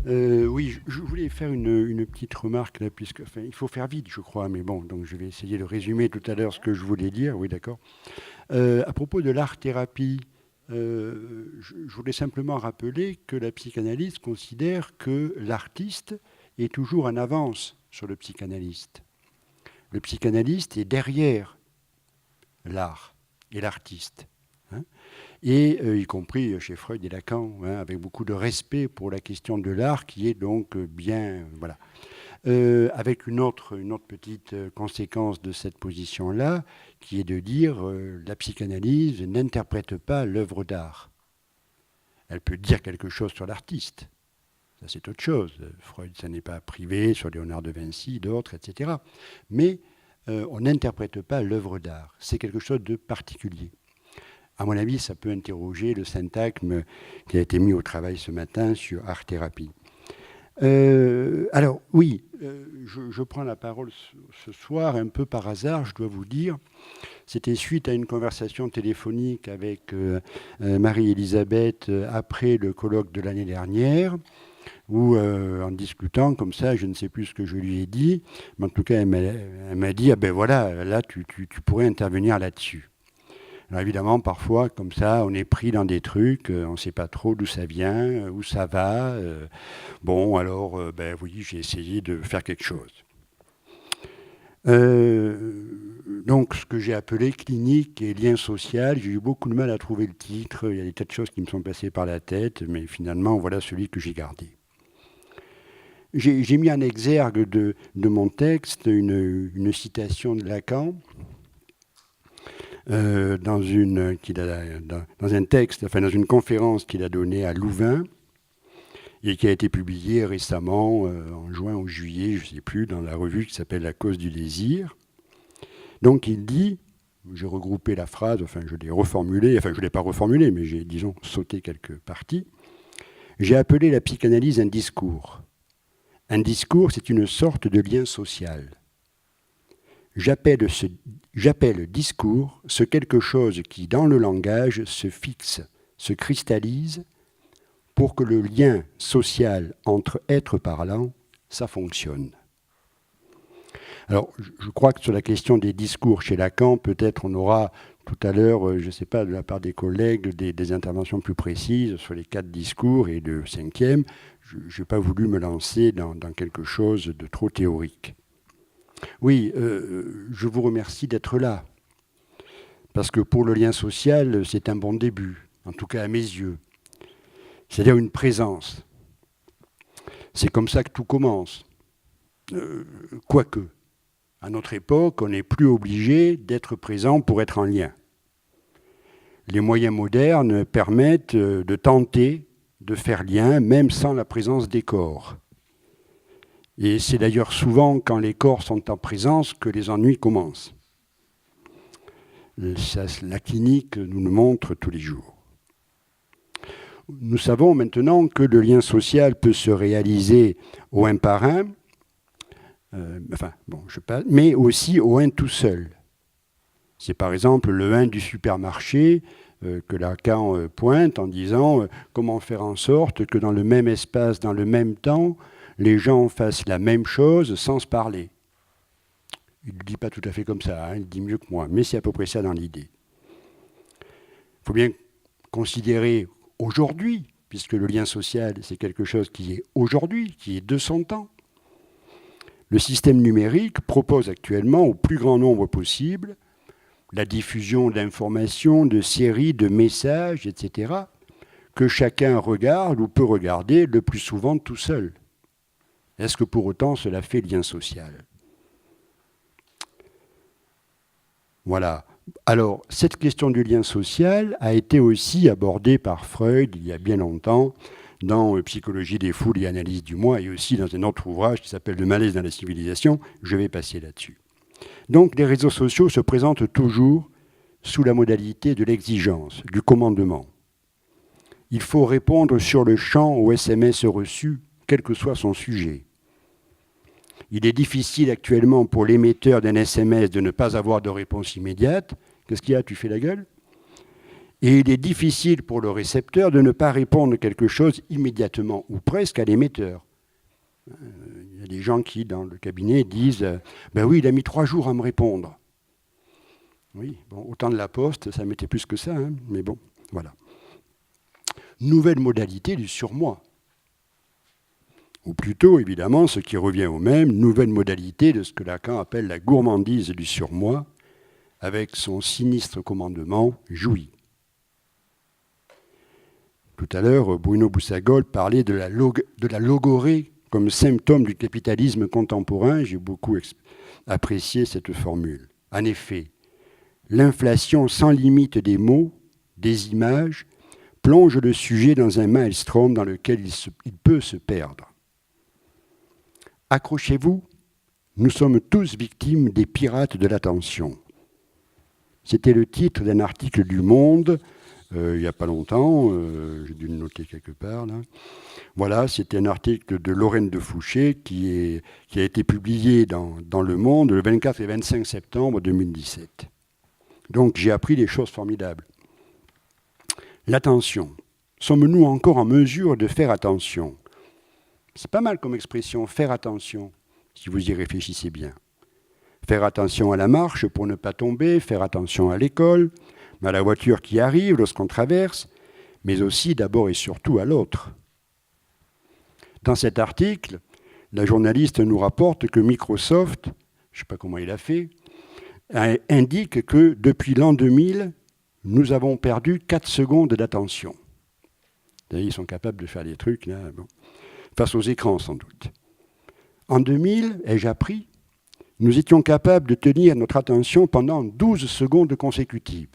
Oui, je voulais faire une petite remarque là, puisque enfin, il faut faire vite, je crois, mais bon, donc je vais essayer de résumer tout à l'heure ce que je voulais dire. Oui, d'accord. À propos de l'art-thérapie, je voulais simplement rappeler que la psychanalyse considère que l'artiste est toujours en avance sur le psychanalyste. Le psychanalyste est derrière l'art et l'artiste, hein. Et y compris chez Freud et Lacan, hein, avec beaucoup de respect pour la question de l'art, qui est donc bien, voilà. Avec une autre petite conséquence de cette position-là, qui est de dire la psychanalyse n'interprète pas l'œuvre d'art. Elle peut dire quelque chose sur l'artiste, ça c'est autre chose. Freud, ça n'est pas privé sur Léonard de Vinci, d'autres, etc. Mais on n'interprète pas l'œuvre d'art. C'est quelque chose de particulier. À mon avis, ça peut interroger le syntagme qui a été mis au travail ce matin sur art-thérapie. Alors, oui, je prends la parole ce soir un peu par hasard, je dois vous dire. C'était suite à une conversation téléphonique avec Marie-Elisabeth après le colloque de l'année dernière, où en discutant comme ça, je ne sais plus ce que je lui ai dit, mais en tout cas, elle m'a dit, ah ben voilà, là, tu pourrais intervenir là-dessus. Alors évidemment, parfois, comme ça, on est pris dans des trucs, on ne sait pas trop d'où ça vient, où ça va. Bon, alors, ben oui, j'ai essayé de faire quelque chose. Donc, ce que j'ai appelé clinique et lien social, j'ai eu beaucoup de mal à trouver le titre. Il y a des tas de choses qui me sont passées par la tête, mais finalement, voilà celui que j'ai gardé. J'ai mis en exergue de mon texte une citation de Lacan. Dans un texte, enfin dans une conférence qu'il a donnée à Louvain et qui a été publiée récemment, en juin ou juillet, je ne sais plus, dans la revue qui s'appelle La cause du désir. Donc il dit, j'ai regroupé la phrase, enfin je l'ai reformulée, enfin je ne l'ai pas reformulée, mais j'ai, disons, sauté quelques parties. J'ai appelé la psychanalyse un discours. Un discours, c'est une sorte de lien social. J'appelle discours ce quelque chose qui, dans le langage, se fixe, se cristallise, pour que le lien social entre êtres parlants, ça fonctionne. Alors, je crois que sur la question des discours chez Lacan, peut-être on aura tout à l'heure, je ne sais pas, de la part des collègues, des interventions plus précises sur les 4 discours et le 5e. Je n'ai pas voulu me lancer dans quelque chose de trop théorique. Oui, je vous remercie d'être là, parce que pour le lien social, c'est un bon début, en tout cas à mes yeux. C'est-à-dire une présence. C'est comme ça que tout commence. Quoique, à notre époque, on n'est plus obligé d'être présent pour être en lien. Les moyens modernes permettent de tenter de faire lien, même sans la présence des corps. Et c'est d'ailleurs souvent quand les corps sont en présence que les ennuis commencent. Ça, la clinique nous le montre tous les jours. Nous savons maintenant que le lien social peut se réaliser au un par un, mais aussi au un tout seul. C'est par exemple le 1 du supermarché que Lacan pointe en disant comment faire en sorte que dans le même espace, dans le même temps, les gens fassent la même chose sans se parler. Il ne le dit pas tout à fait comme ça, hein, il le dit mieux que moi, mais c'est à peu près ça dans l'idée. Il faut bien considérer aujourd'hui, puisque le lien social, c'est quelque chose qui est aujourd'hui, qui est de son temps. Le système numérique propose actuellement au plus grand nombre possible la diffusion d'informations, de séries, de messages, etc., que chacun regarde ou peut regarder le plus souvent tout seul. Est-ce que pour autant cela fait lien social ? Voilà. Alors, cette question du lien social a été aussi abordée par Freud il y a bien longtemps dans Psychologie des foules et analyse du moi, et aussi dans un autre ouvrage qui s'appelle Le malaise dans la civilisation. Je vais passer là-dessus. Donc, les réseaux sociaux se présentent toujours sous la modalité de l'exigence, du commandement. Il faut répondre sur le champ au SMS reçu, quel que soit son sujet. Il est difficile actuellement pour l'émetteur d'un SMS de ne pas avoir de réponse immédiate. Qu'est-ce qu'il y a ? Tu fais la gueule ? Et il est difficile pour le récepteur de ne pas répondre quelque chose immédiatement, ou presque à l'émetteur. Il y a des gens qui, dans le cabinet, disent « Ben oui, il a mis 3 jours à me répondre ». Oui, bon, au temps de la poste, ça mettait plus que ça, hein, mais bon, voilà. Nouvelle modalité du surmoi. Ou plutôt, évidemment, ce qui revient au même, nouvelle modalité de ce que Lacan appelle la gourmandise du surmoi, avec son sinistre commandement « jouis ». Tout à l'heure, Bruno Boussagol parlait de la logorée comme symptôme du capitalisme contemporain. J'ai beaucoup apprécié cette formule. En effet, l'inflation sans limite des mots, des images, plonge le sujet dans un maelstrom dans lequel il peut se perdre. Accrochez-vous, nous sommes tous victimes des pirates de l'attention. C'était le titre d'un article du Monde, il n'y a pas longtemps, j'ai dû le noter quelque part. Là. Voilà, c'était un article de Lorraine de Fouché qui a été publié dans Le Monde le 24 et 25 septembre 2017. Donc j'ai appris des choses formidables. L'attention. Sommes-nous encore en mesure de faire attention ? C'est pas mal comme expression, faire attention, si vous y réfléchissez bien. Faire attention à la marche pour ne pas tomber, faire attention à l'école, à la voiture qui arrive lorsqu'on traverse, mais aussi d'abord et surtout à l'autre. Dans cet article, la journaliste nous rapporte que Microsoft, je ne sais pas comment il a fait, indique que depuis l'an 2000, nous avons perdu 4 secondes d'attention. Ils sont capables de faire des trucs, là, bon, face aux écrans sans doute. En 2000, ai-je appris, nous étions capables de tenir notre attention pendant 12 secondes consécutives.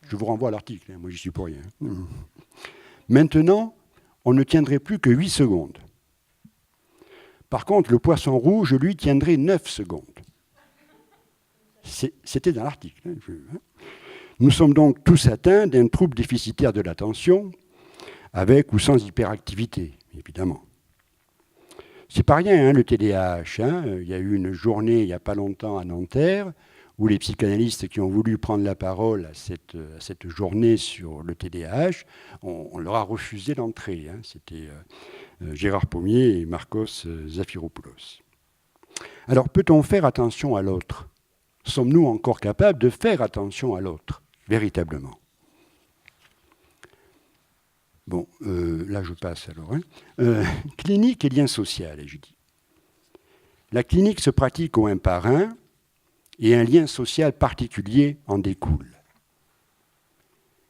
Je vous renvoie à l'article, hein, moi j'y suis pour rien. Maintenant, on ne tiendrait plus que 8 secondes. Par contre, le poisson rouge, lui, tiendrait 9 secondes. C'était dans l'article. Hein. Nous sommes donc tous atteints d'un trouble déficitaire de l'attention, avec ou sans hyperactivité, évidemment. C'est pas rien, hein, le TDAH. Hein. Il y a eu une journée, il n'y a pas longtemps, à Nanterre, où les psychanalystes qui ont voulu prendre la parole à cette journée sur le TDAH, on leur a refusé l'entrée. Hein. C'était Gérard Pommier et Marcos Zafiropoulos. Alors, peut-on faire attention à l'autre ? Sommes-nous encore capables de faire attention à l'autre, véritablement ? Bon, là je passe alors. Hein. Clinique et lien social, je dis. La clinique se pratique au 1 par 1 et un lien social particulier en découle.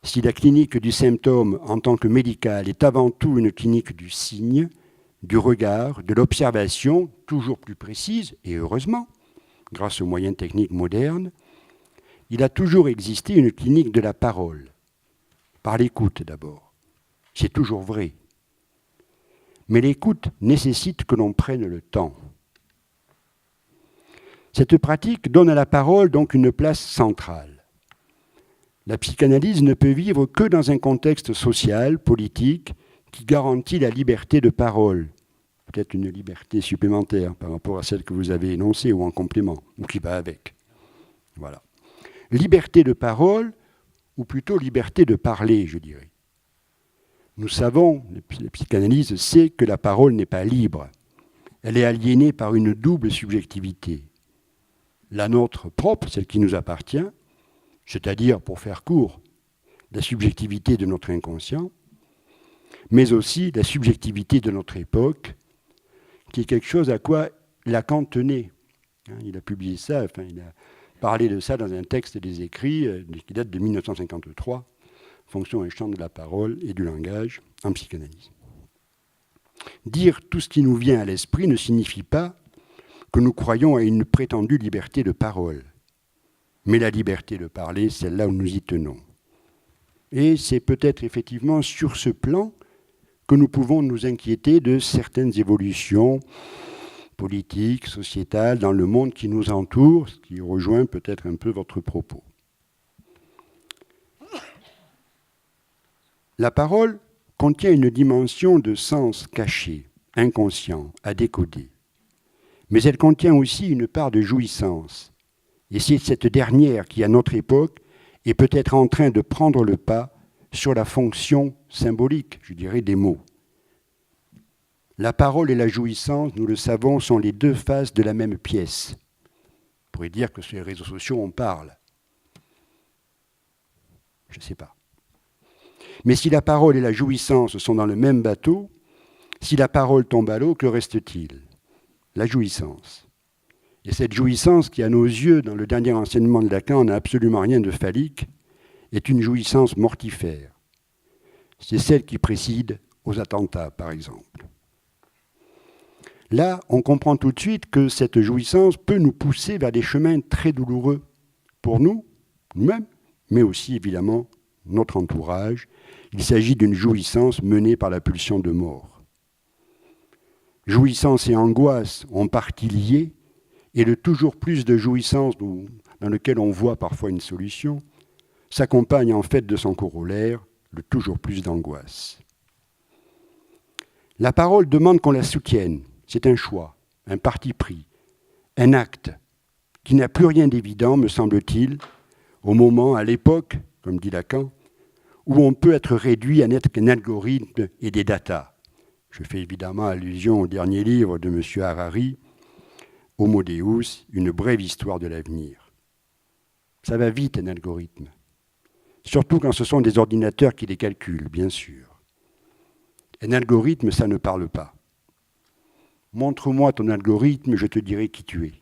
Si la clinique du symptôme en tant que médicale est avant tout une clinique du signe, du regard, de l'observation, toujours plus précise, et heureusement, grâce aux moyens techniques modernes, il a toujours existé une clinique de la parole, par l'écoute d'abord. C'est toujours vrai. Mais l'écoute nécessite que l'on prenne le temps. Cette pratique donne à la parole donc une place centrale. La psychanalyse ne peut vivre que dans un contexte social, politique, qui garantit la liberté de parole. Peut-être une liberté supplémentaire par rapport à celle que vous avez énoncée ou en complément, ou qui va avec. Voilà. Liberté de parole, ou plutôt liberté de parler, je dirais. Nous savons, la psychanalyse sait que la parole n'est pas libre. Elle est aliénée par une double subjectivité. La nôtre propre, celle qui nous appartient, c'est-à-dire, pour faire court, la subjectivité de notre inconscient, mais aussi la subjectivité de notre époque, qui est quelque chose à quoi Lacan tenait. Il a publié ça, enfin, il a parlé de ça dans un texte des écrits qui date de 1953, Fonction et champ de la parole et du langage en psychanalyse. Dire tout ce qui nous vient à l'esprit ne signifie pas que nous croyons à une prétendue liberté de parole. Mais la liberté de parler, c'est là où nous y tenons. Et c'est peut-être effectivement sur ce plan que nous pouvons nous inquiéter de certaines évolutions politiques, sociétales, dans le monde qui nous entoure, ce qui rejoint peut-être un peu votre propos. La parole contient une dimension de sens caché, inconscient, à décoder. Mais elle contient aussi une part de jouissance. Et c'est cette dernière qui, à notre époque, est peut-être en train de prendre le pas sur la fonction symbolique, je dirais, des mots. La parole et la jouissance, nous le savons, sont les deux faces de la même pièce. On pourrait dire que sur les réseaux sociaux, on parle. Je ne sais pas. Mais si la parole et la jouissance sont dans le même bateau, si la parole tombe à l'eau, que reste-t-il? La jouissance. Et cette jouissance qui, à nos yeux, dans le dernier enseignement de Lacan, n'a absolument rien de phallique, est une jouissance mortifère. C'est celle qui précède aux attentats, par exemple. Là, on comprend tout de suite que cette jouissance peut nous pousser vers des chemins très douloureux pour nous, nous-mêmes, mais aussi, évidemment, notre entourage. Il s'agit d'une jouissance menée par la pulsion de mort. Jouissance et angoisse ont partie liées, et le toujours plus de jouissance dans lequel on voit parfois une solution s'accompagne en fait de son corollaire, le toujours plus d'angoisse. La parole demande qu'on la soutienne. C'est un choix, un parti pris, un acte qui n'a plus rien d'évident, me semble-t-il, au moment, à l'époque, comme dit Lacan, où on peut être réduit à n'être qu'un algorithme et des datas. Je fais évidemment allusion au dernier livre de M. Harari, Homo Deus, une brève histoire de l'avenir. Ça va vite, un algorithme. Surtout quand ce sont des ordinateurs qui les calculent, bien sûr. Un algorithme, ça ne parle pas. Montre-moi ton algorithme, je te dirai qui tu es.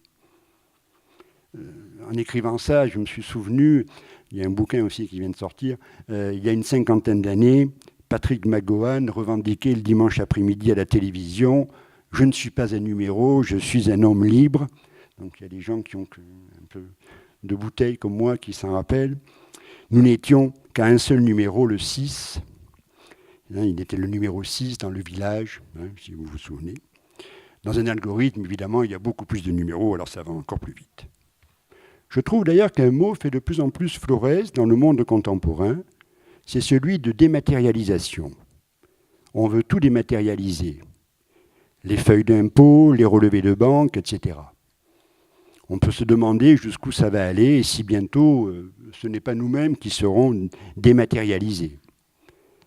En écrivant ça, je me suis souvenu, il y a un bouquin aussi qui vient de sortir, il y a une 50aine d'années, Patrick McGowan revendiquait le dimanche après-midi à la télévision « Je ne suis pas un numéro, je suis un homme libre ». Donc il y a des gens qui ont un peu de bouteilles comme moi qui s'en rappellent. Nous n'étions qu'à un seul numéro, le 6. Il était le numéro 6 dans le village, si vous vous souvenez. Dans un algorithme, évidemment, il y a beaucoup plus de numéros, alors ça va encore plus vite. Je trouve d'ailleurs qu'un mot fait de plus en plus florès dans le monde contemporain, c'est celui de dématérialisation. On veut tout dématérialiser. Les feuilles d'impôt, les relevés de banque, etc. On peut se demander jusqu'où ça va aller et si bientôt ce n'est pas nous-mêmes qui serons dématérialisés,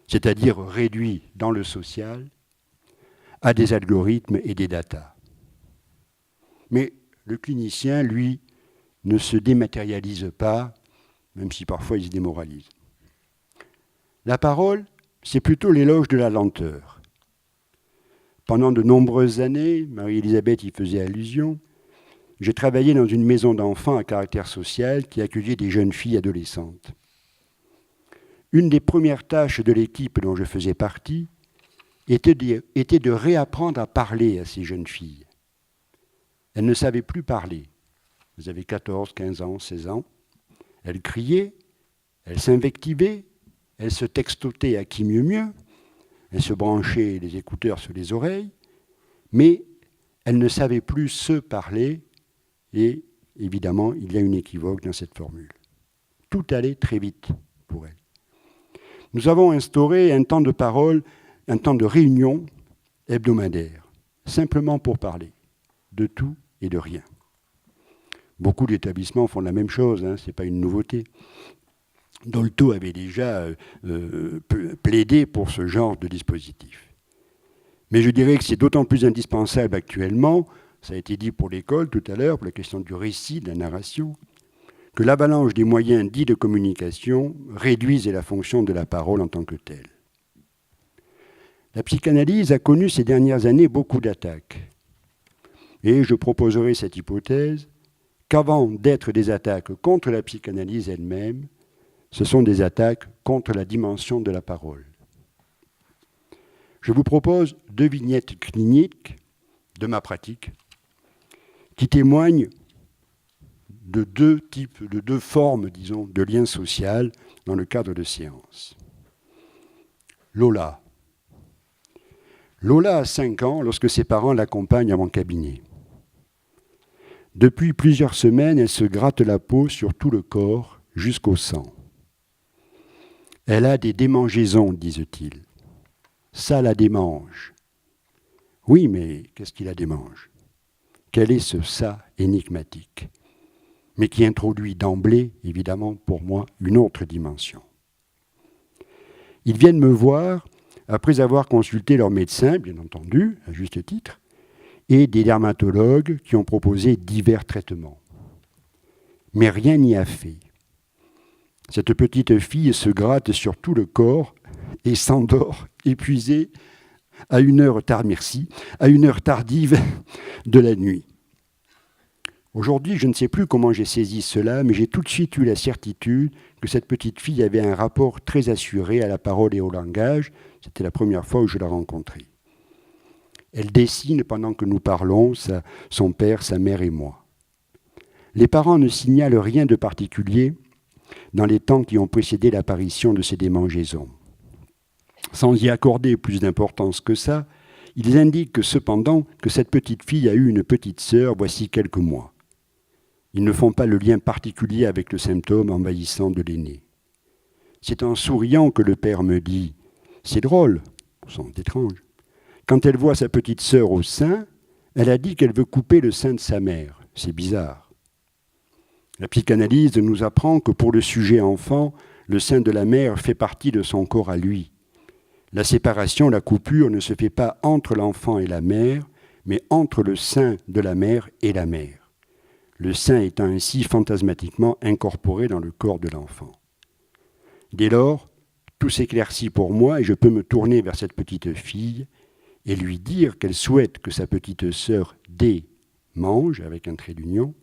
c'est-à-dire réduits dans le social à des algorithmes et des datas. Mais le clinicien, lui, ne se dématérialise pas, même si parfois il se démoralise. La parole, c'est plutôt l'éloge de la lenteur. Pendant de nombreuses années, Marie-Elisabeth y faisait allusion, j'ai travaillé dans une maison d'enfants à caractère social qui accueillait des jeunes filles adolescentes. Une des premières tâches de l'équipe dont je faisais partie était de réapprendre à parler à ces jeunes filles. Elles ne savaient plus parler. Elles avaient 14, 15 ans, 16 ans. Elles criaient, elles s'invectivaient, elles se textotaient à qui mieux mieux, elles se branchaient les écouteurs sur les oreilles, mais elles ne savaient plus se parler et évidemment, il y a une équivoque dans cette formule. Tout allait très vite pour elles. Nous avons instauré un temps de parole, un temps de réunion hebdomadaire, simplement pour parler de tout et de rien. Beaucoup d'établissements font la même chose, ce n'est pas une nouveauté. Dolto avait déjà plaidé pour ce genre de dispositif. Mais je dirais que c'est d'autant plus indispensable actuellement, ça a été dit pour l'école tout à l'heure, pour la question du récit, de la narration, que l'avalanche des moyens dits de communication réduise la fonction de la parole en tant que telle. La psychanalyse a connu ces dernières années beaucoup d'attaques. Et je proposerai cette hypothèse qu'avant d'être des attaques contre la psychanalyse elle-même, ce sont des attaques contre la dimension de la parole. Je vous propose 2 vignettes cliniques de ma pratique qui témoignent de 2 types, de 2 formes, disons, de liens sociaux dans le cadre de séances. Lola. Lola a 5 ans lorsque ses parents l'accompagnent à mon cabinet. Depuis plusieurs semaines, elle se gratte la peau sur tout le corps jusqu'au sang. Elle a des démangeaisons, disent-ils. Ça la démange. Oui, mais qu'est-ce qui la démange? Quel est ce ça énigmatique? Mais qui introduit d'emblée, évidemment, pour moi, une autre dimension. Ils viennent me voir après avoir consulté leur médecin, bien entendu, à juste titre, et des dermatologues qui ont proposé divers traitements. Mais rien n'y a fait. Cette petite fille se gratte sur tout le corps et s'endort, épuisée, à une heure tardive de la nuit. Aujourd'hui, je ne sais plus comment j'ai saisi cela, mais j'ai tout de suite eu la certitude que cette petite fille avait un rapport très assuré à la parole et au langage. C'était la première fois où je la rencontrais. Elle dessine pendant que nous parlons, son père, sa mère et moi. Les parents ne signalent rien de particulier dans les temps qui ont précédé l'apparition de ces démangeaisons. Sans y accorder plus d'importance que ça, ils indiquent cependant que cette petite fille a eu une petite sœur voici quelques mois. Ils ne font pas le lien particulier avec le symptôme envahissant de l'aîné. C'est en souriant que le père me dit « C'est drôle, c'est étrange. Quand elle voit sa petite sœur au sein, elle a dit qu'elle veut couper le sein de sa mère. C'est bizarre. » La psychanalyse nous apprend que pour le sujet enfant, le sein de la mère fait partie de son corps à lui. La séparation, la coupure ne se fait pas entre l'enfant et la mère, mais entre le sein de la mère et la mère. Le sein étant ainsi fantasmatiquement incorporé dans le corps de l'enfant. Dès lors, tout s'éclaircit pour moi et je peux me tourner vers cette petite fille et lui dire qu'elle souhaite que sa petite sœur D mange, avec un trait d'union,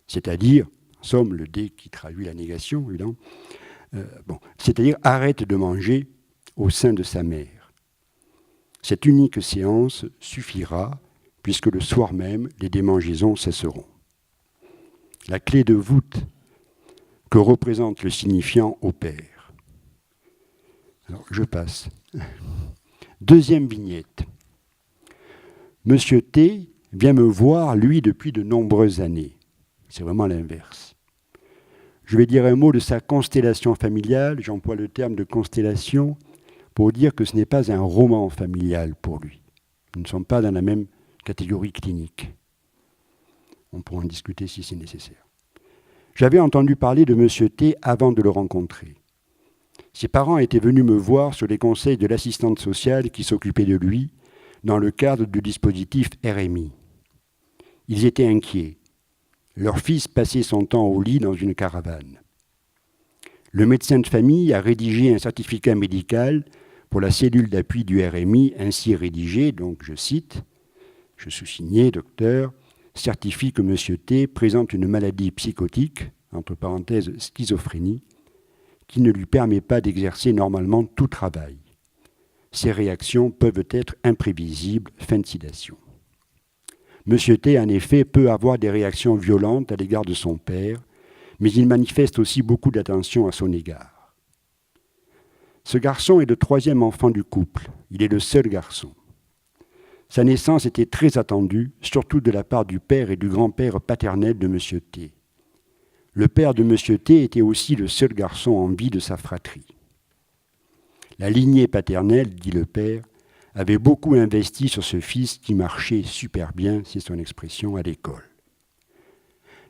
c'est-à-dire, en somme, le D qui traduit la négation, évidemment, c'est-à-dire arrête de manger au sein de sa mère. Cette unique séance suffira, puisque le soir même, les démangeaisons cesseront. La clé de voûte que représente le signifiant au père. Alors, je passe. Deuxième vignette. Monsieur T vient me voir, lui, depuis de nombreuses années. C'est vraiment l'inverse. Je vais dire un mot de sa constellation familiale, j'emploie le terme de constellation, pour dire que ce n'est pas un roman familial pour lui. Nous ne sommes pas dans la même catégorie clinique. On pourra en discuter si c'est nécessaire. J'avais entendu parler de Monsieur T avant de le rencontrer. Ses parents étaient venus me voir sur les conseils de l'assistante sociale qui s'occupait de lui dans le cadre du dispositif RMI. Ils étaient inquiets. Leur fils passait son temps au lit dans une caravane. Le médecin de famille a rédigé un certificat médical pour la cellule d'appui du RMI, ainsi rédigé, donc je cite, je sous-signais, docteur, certifie que M. T présente une maladie psychotique, entre parenthèses schizophrénie, qui ne lui permet pas d'exercer normalement tout travail. Ces réactions peuvent être imprévisibles. Fin de citation. M. T, en effet, peut avoir des réactions violentes à l'égard de son père, mais il manifeste aussi beaucoup d'attention à son égard. Ce garçon est le troisième enfant du couple. Il est le seul garçon. Sa naissance était très attendue, surtout de la part du père et du grand-père paternel de M. T. Le père de M. T était aussi le seul garçon en vie de sa fratrie. La lignée paternelle, dit le père, avait beaucoup investi sur ce fils qui marchait super bien, c'est son expression, à l'école.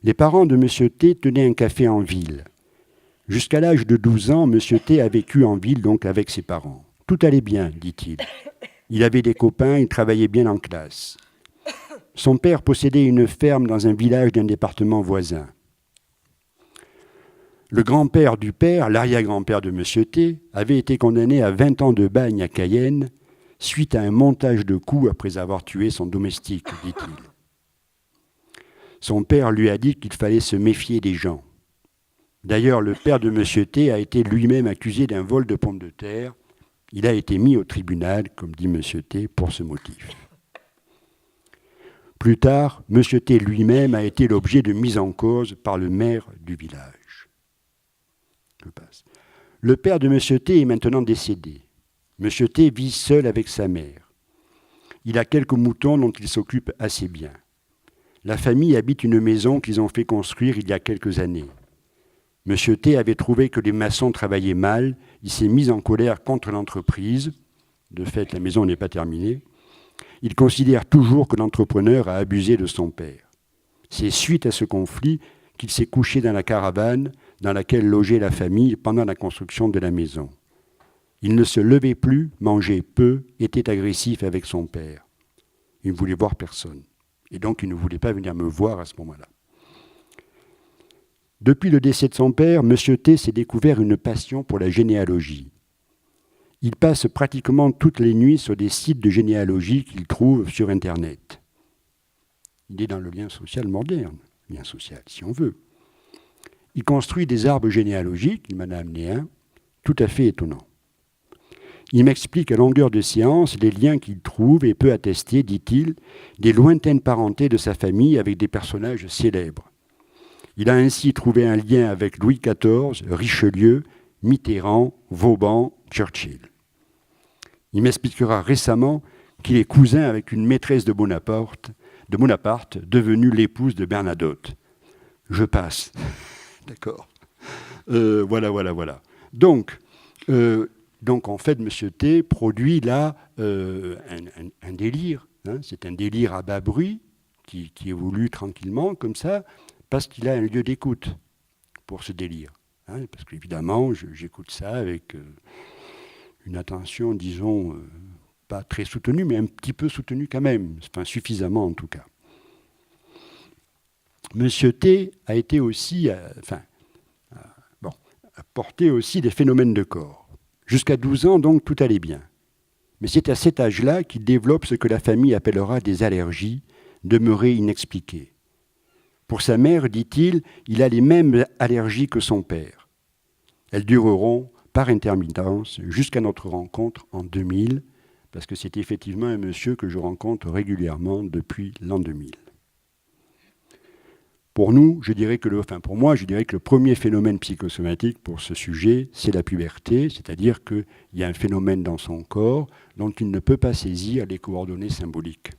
Les parents de M. T tenaient un café en ville. Jusqu'à l'âge de 12 ans, M. T a vécu en ville, donc avec ses parents. Tout allait bien, dit-il. Il avait des copains, il travaillait bien en classe. Son père possédait une ferme dans un village d'un département voisin. Le grand-père du père, l'arrière-grand-père de M. T, avait été condamné à 20 ans de bagne à Cayenne suite à un montage de coups après avoir tué son domestique, dit-il. Son père lui a dit qu'il fallait se méfier des gens. D'ailleurs, le père de M. T a été lui-même accusé d'un vol de pommes de terre. Il a été mis au tribunal, comme dit M. T, pour ce motif. Plus tard, M. T lui-même a été l'objet de mise en cause par le maire du village. Je passe. Le père de M. T est maintenant décédé. M. T vit seul avec sa mère. Il a quelques moutons dont il s'occupe assez bien. La famille habite une maison qu'ils ont fait construire il y a quelques années. M. T avait trouvé que les maçons travaillaient mal. Il s'est mis en colère contre l'entreprise. De fait, la maison n'est pas terminée. Il considère toujours que l'entrepreneur a abusé de son père. C'est suite à ce conflit qu'il s'est couché dans la caravane dans laquelle logeait la famille pendant la construction de la maison. Il ne se levait plus, mangeait peu, était agressif avec son père. Il ne voulait voir personne. Et donc, il ne voulait pas venir me voir à ce moment-là. Depuis le décès de son père, M. T s'est découvert une passion pour la généalogie. Il passe pratiquement toutes les nuits sur des sites de généalogie qu'il trouve sur Internet. Il est dans le lien social moderne, lien social, si on veut. Il construit des arbres généalogiques, il m'en a amené un, tout à fait étonnant. Il m'explique à longueur de séance les liens qu'il trouve et peut attester, dit-il, des lointaines parentés de sa famille avec des personnages célèbres. Il a ainsi trouvé un lien avec Louis XIV, Richelieu, Mitterrand, Vauban, Churchill. Il m'expliquera récemment qu'il est cousin avec une maîtresse de Bonaparte, devenue l'épouse de Bernadotte. Je passe. D'accord. Voilà. Donc, en fait, M. T produit là un délire. Hein, c'est un délire à bas bruit qui évolue tranquillement, comme ça, parce qu'il a un lieu d'écoute pour ce délire. Hein, parce qu'évidemment, j'écoute ça avec une attention, disons, pas très soutenue, mais un petit peu soutenue quand même, enfin suffisamment en tout cas. Monsieur T a été aussi, a porté aussi des phénomènes de corps. Jusqu'à 12 ans, donc, tout allait bien. Mais c'est à cet âge-là qu'il développe ce que la famille appellera des allergies, demeurées inexpliquées. Pour sa mère, dit-il, il a les mêmes allergies que son père. Elles dureront par intermittence jusqu'à notre rencontre en 2000, parce que c'est effectivement un monsieur que je rencontre régulièrement depuis l'an 2000. Pour moi, je dirais que le premier phénomène psychosomatique pour ce sujet, c'est la puberté, c'est-à-dire qu'il y a un phénomène dans son corps dont il ne peut pas saisir les coordonnées symboliques.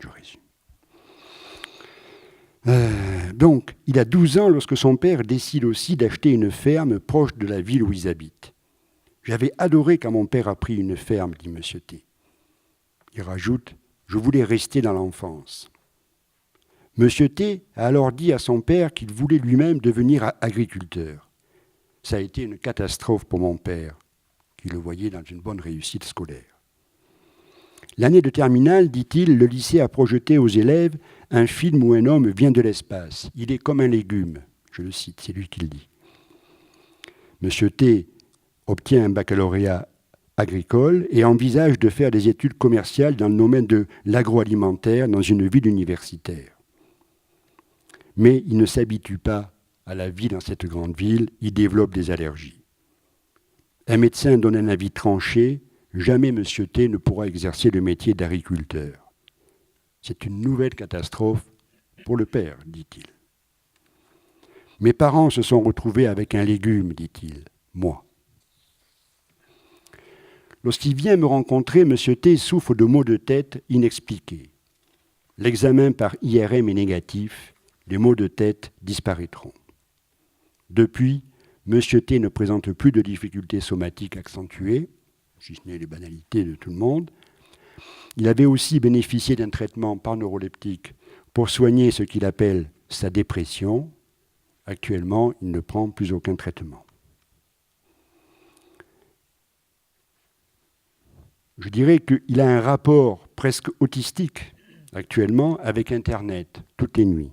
Je résume. Donc, il a 12 ans lorsque son père décide aussi d'acheter une ferme proche de la ville où ils habitent. J'avais adoré quand mon père a pris une ferme, dit M. T. Il rajoute, je voulais rester dans l'enfance. M. T a alors dit à son père qu'il voulait lui-même devenir agriculteur. Ça a été une catastrophe pour mon père, qui le voyait dans une bonne réussite scolaire. L'année de terminale, dit-il, le lycée a projeté aux élèves un film où un homme vient de l'espace. Il est comme un légume. Je le cite, c'est lui qui le dit. M. T obtient un baccalauréat agricole et envisage de faire des études commerciales dans le domaine de l'agroalimentaire dans une ville universitaire. Mais il ne s'habitue pas à la vie dans cette grande ville, il développe des allergies. Un médecin donne un avis tranché, jamais M. T ne pourra exercer le métier d'agriculteur. C'est une nouvelle catastrophe pour le père, dit-il. Mes parents se sont retrouvés avec un légume, dit-il, moi. Lorsqu'il vient me rencontrer, M. T souffre de maux de tête inexpliqués. L'examen par IRM est négatif, les maux de tête disparaîtront. Depuis, M. T ne présente plus de difficultés somatiques accentuées, si ce n'est les banalités de tout le monde. Il avait aussi bénéficié d'un traitement par neuroleptique pour soigner ce qu'il appelle sa dépression. Actuellement, il ne prend plus aucun traitement. Je dirais qu'il a un rapport presque autistique actuellement avec Internet, toutes les nuits.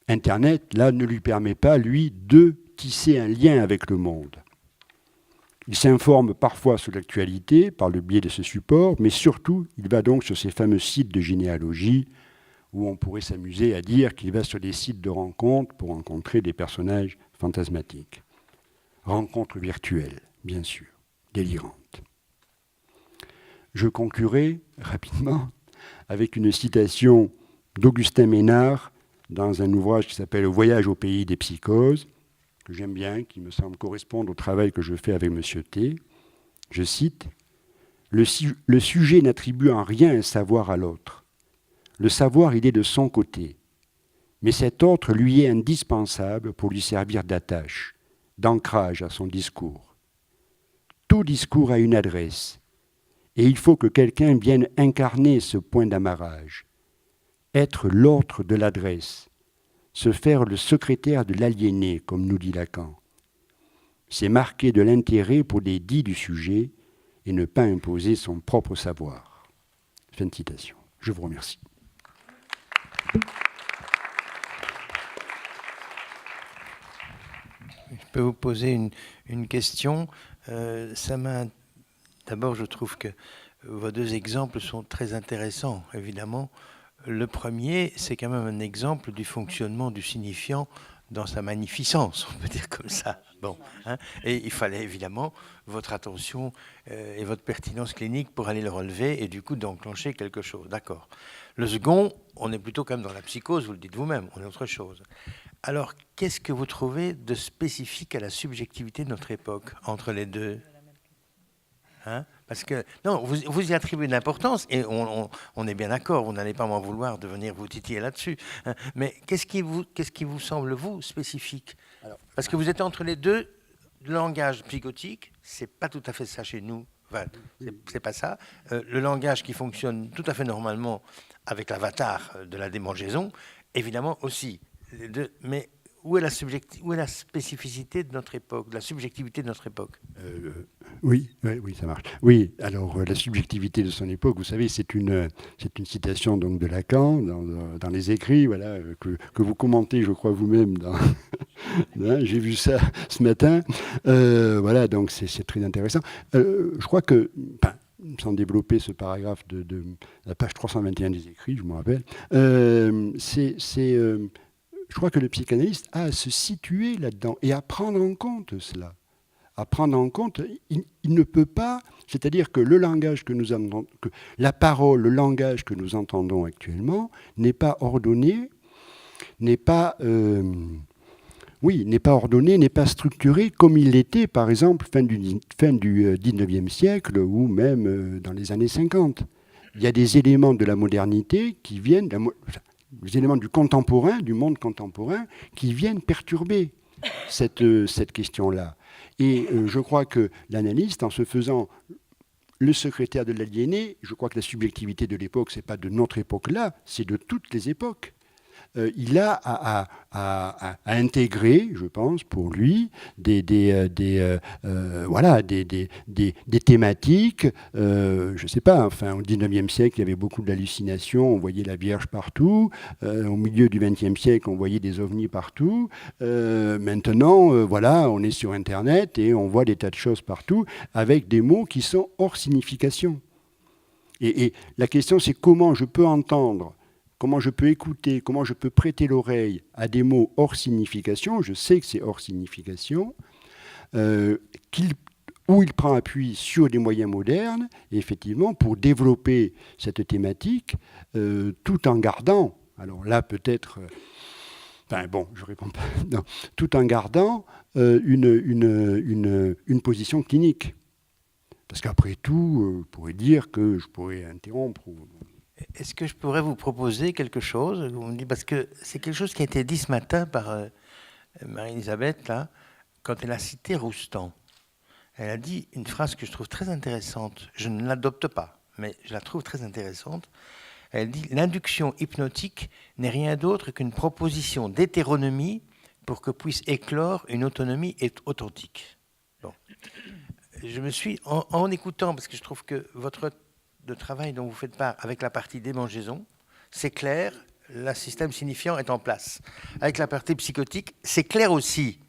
Internet, là, ne lui permet pas, lui, de tisser un lien avec le monde. Il s'informe parfois sur l'actualité par le biais de ce support, mais surtout, il va donc sur ces fameux sites de généalogie où on pourrait s'amuser à dire qu'il va sur des sites de rencontres pour rencontrer des personnages fantasmatiques. Rencontres virtuelles, bien sûr, délirantes. Je conclurai rapidement avec une citation d'Augustin Ménard dans un ouvrage qui s'appelle « Le voyage au pays des psychoses », que j'aime bien, qui me semble correspondre au travail que je fais avec M. T. Je cite, « Le sujet n'attribue en rien un savoir à l'autre. Le savoir, il est de son côté. Mais cet autre lui est indispensable pour lui servir d'attache, d'ancrage à son discours. Tout discours a une adresse, et il faut que quelqu'un vienne incarner ce point d'amarrage, être l'autre de l'adresse, se faire le secrétaire de l'aliéné, comme nous dit Lacan. c'est marquer de l'intérêt pour les dits du sujet et ne pas imposer son propre savoir. » Fin de citation. Je vous remercie. Je peux vous poser une question. D'abord, je trouve que vos deux exemples sont très intéressants, évidemment. Le premier, c'est quand même un exemple du fonctionnement du signifiant dans sa magnificence, on peut dire comme ça. Bon, hein, et il fallait évidemment votre attention et votre pertinence clinique pour aller le relever et du coup d'enclencher quelque chose. D'accord. Le second, on est plutôt quand même dans la psychose, vous le dites vous-même, on est autre chose. Alors, qu'est-ce que vous trouvez de spécifique à la subjectivité de notre époque entre les deux ? Hein ? Parce que, non, vous y attribuez de l'importance, et on est bien d'accord, vous n'allez pas m'en vouloir de venir vous titiller là-dessus. Hein, mais qu'est-ce qui vous semble, vous, spécifique ? Parce que vous êtes entre les deux, le langage psychotique, c'est pas tout à fait ça chez nous. Enfin, c'est pas ça. Le langage qui fonctionne tout à fait normalement avec l'avatar de la démangeaison, évidemment aussi. Les deux, mais où est la spécificité de notre époque, de la subjectivité de notre époque ? Oui, ça marche. Oui, alors la subjectivité de son époque, vous savez, c'est une citation donc de Lacan dans les écrits, voilà, que vous commentez, je crois vous-même. J'ai vu ça ce matin. Voilà, donc c'est très intéressant. Je crois que, sans développer ce paragraphe de la page 321 des écrits, je me rappelle, je crois que le psychanalyste a à se situer là-dedans et à prendre en compte cela. À prendre en compte, il ne peut pas, c'est-à-dire que le langage que nous entendons, que la parole, le langage que nous entendons actuellement n'est pas ordonné, n'est pas ordonné, n'est pas structuré comme il l'était, par exemple, fin du 19e siècle ou même dans les années 50. Il y a des éléments de la modernité qui viennent, des éléments du contemporain, du monde contemporain, qui viennent perturber cette question-là. Et je crois que l'analyste, en se faisant le secrétaire de l'aliéné, je crois que la subjectivité de l'époque, ce n'est pas de notre époque-là, c'est de toutes les époques. Il a à intégrer, je pense, pour lui, des thématiques. Je ne sais pas, enfin, au XIXe siècle, il y avait beaucoup d'hallucinations, on voyait la Vierge partout. Au milieu du XXe siècle, on voyait des ovnis partout. Maintenant, voilà, on est sur Internet et on voit des tas de choses partout avec des mots qui sont hors signification. Et la question, c'est comment je peux entendre, comment je peux écouter, comment je peux prêter l'oreille à des mots hors signification, je sais que c'est hors signification, où il prend appui sur des moyens modernes, et effectivement, pour développer cette thématique, tout en gardant, alors là peut-être, je réponds pas, non, tout en gardant une position clinique. Parce qu'après tout, je pourrais dire que je pourrais interrompre. Est-ce que je pourrais vous proposer quelque chose ? Vous me dites, parce que c'est quelque chose qui a été dit ce matin par Marie-Elisabeth, là, quand elle a cité Roustan. Elle a dit une phrase que je trouve très intéressante. Je ne l'adopte pas, mais je la trouve très intéressante. Elle dit « L'induction hypnotique n'est rien d'autre qu'une proposition d'hétéronomie pour que puisse éclore une autonomie authentique. » Bon. Je me suis, en écoutant, parce que je trouve que le travail dont vous faites part avec la partie démangeaison, c'est clair, le système signifiant est en place. Avec la partie psychotique, c'est clair aussi.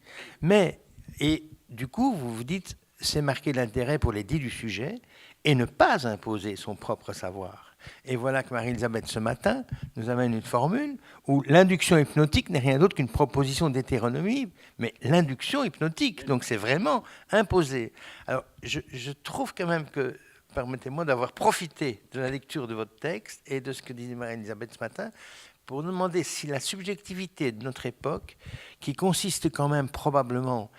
Et du coup, vous vous dites, c'est marquer l'intérêt pour les dits du sujet et ne pas imposer son propre savoir. Et voilà que Marie-Elisabeth, ce matin, nous amène une formule où l'induction hypnotique n'est rien d'autre qu'une proposition d'hétéronomie, mais l'induction hypnotique, donc c'est vraiment imposé. Alors, je trouve quand même que, permettez-moi d'avoir profité de la lecture de votre texte et de ce que disait Marie-Elisabeth ce matin, pour nous demander si la subjectivité de notre époque, qui consiste quand même probablement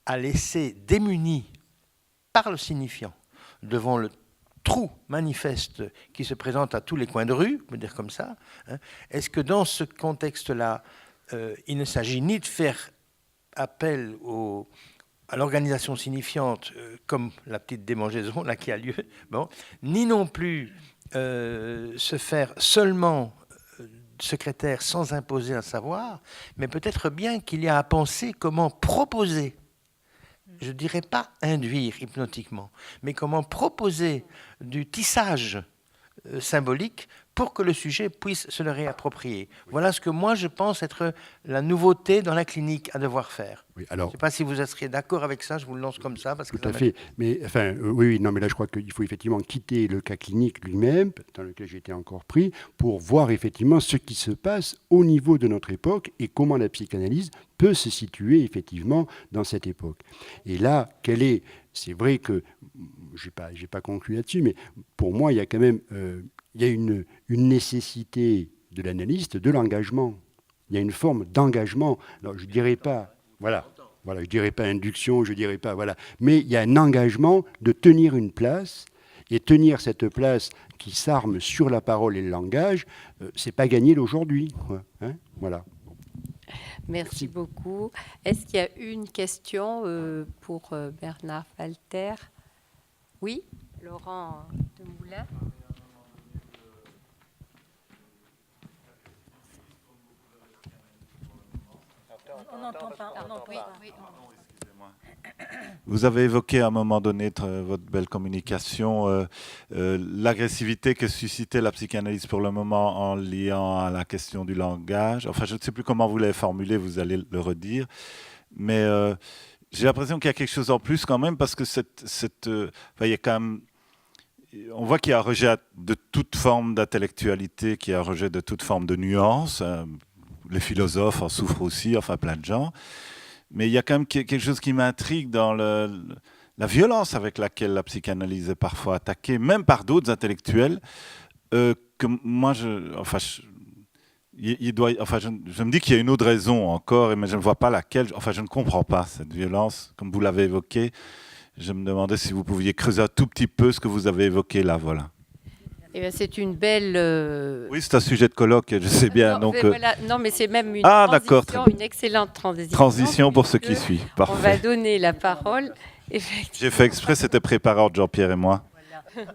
à laisser démunis par le signifiant devant le trou manifeste qui se présente à tous les coins de rue, on peut dire comme ça, hein, est-ce que dans ce contexte-là, il ne s'agit ni de faire appel à l'organisation signifiante, comme la petite démangeaison là, qui a lieu, bon, ni non plus se faire seulement secrétaire sans imposer un savoir, mais peut-être bien qu'il y a à penser comment proposer je ne dirais pas induire hypnotiquement, mais comment proposer du tissage symbolique pour que le sujet puisse se le réapproprier. Voilà ce que moi je pense être la nouveauté dans la clinique à devoir faire. Oui, alors, je ne sais pas si vous seriez d'accord avec ça, je vous le lance comme ça. Parce tout que à fait. Mais enfin, oui, non, mais là je crois qu'il faut effectivement quitter le cas clinique lui-même, dans lequel j'étais encore pris, pour voir effectivement ce qui se passe au niveau de notre époque et comment la psychanalyse peut se situer effectivement dans cette époque. Et là, c'est vrai que, je n'ai pas conclu là-dessus, mais pour moi, il y a quand même il y a une nécessité de l'analyste, de l'engagement. Il y a une forme d'engagement. Alors, je ne dirais pas, voilà, je dirais pas induction, je dirais pas, voilà. Mais il y a un engagement de tenir une place, et tenir cette place qui s'arme sur la parole et le langage, c'est pas gagné d'aujourd'hui. Hein, voilà. Merci beaucoup. Est-ce qu'il y a une question pour Bernard Walter? Oui, Laurent Demoulin. On n'entend pas. Vous avez évoqué à un moment donné votre belle communication, l'agressivité que suscitait la psychanalyse pour le moment en liant à la question du langage. Enfin, je ne sais plus comment vous l'avez formulé, vous allez le redire. Mais j'ai l'impression qu'il y a quelque chose en plus quand même, parce que il y a quand même, on voit qu'il y a un rejet de toute forme d'intellectualité, qu'il y a un rejet de toute forme de nuance. Les philosophes en souffrent aussi, enfin plein de gens. Mais il y a quand même quelque chose qui m'intrigue dans la violence avec laquelle la psychanalyse est parfois attaquée, même par d'autres intellectuels, que moi, je me dis qu'il y a une autre raison encore, mais je ne vois pas laquelle. Enfin, je ne comprends pas cette violence, comme vous l'avez évoqué. Je me demandais si vous pouviez creuser un tout petit peu ce que vous avez évoqué là, voilà. Eh bien, c'est une belle... Oui, c'est un sujet de colloque, je sais bien. Non, donc, voilà. Non, mais c'est même une d'accord, une excellente transition. Transition pour ce qui suit. Parfait. On va donner la parole. J'ai fait exprès, c'était préparé entre Jean-Pierre et moi. Voilà.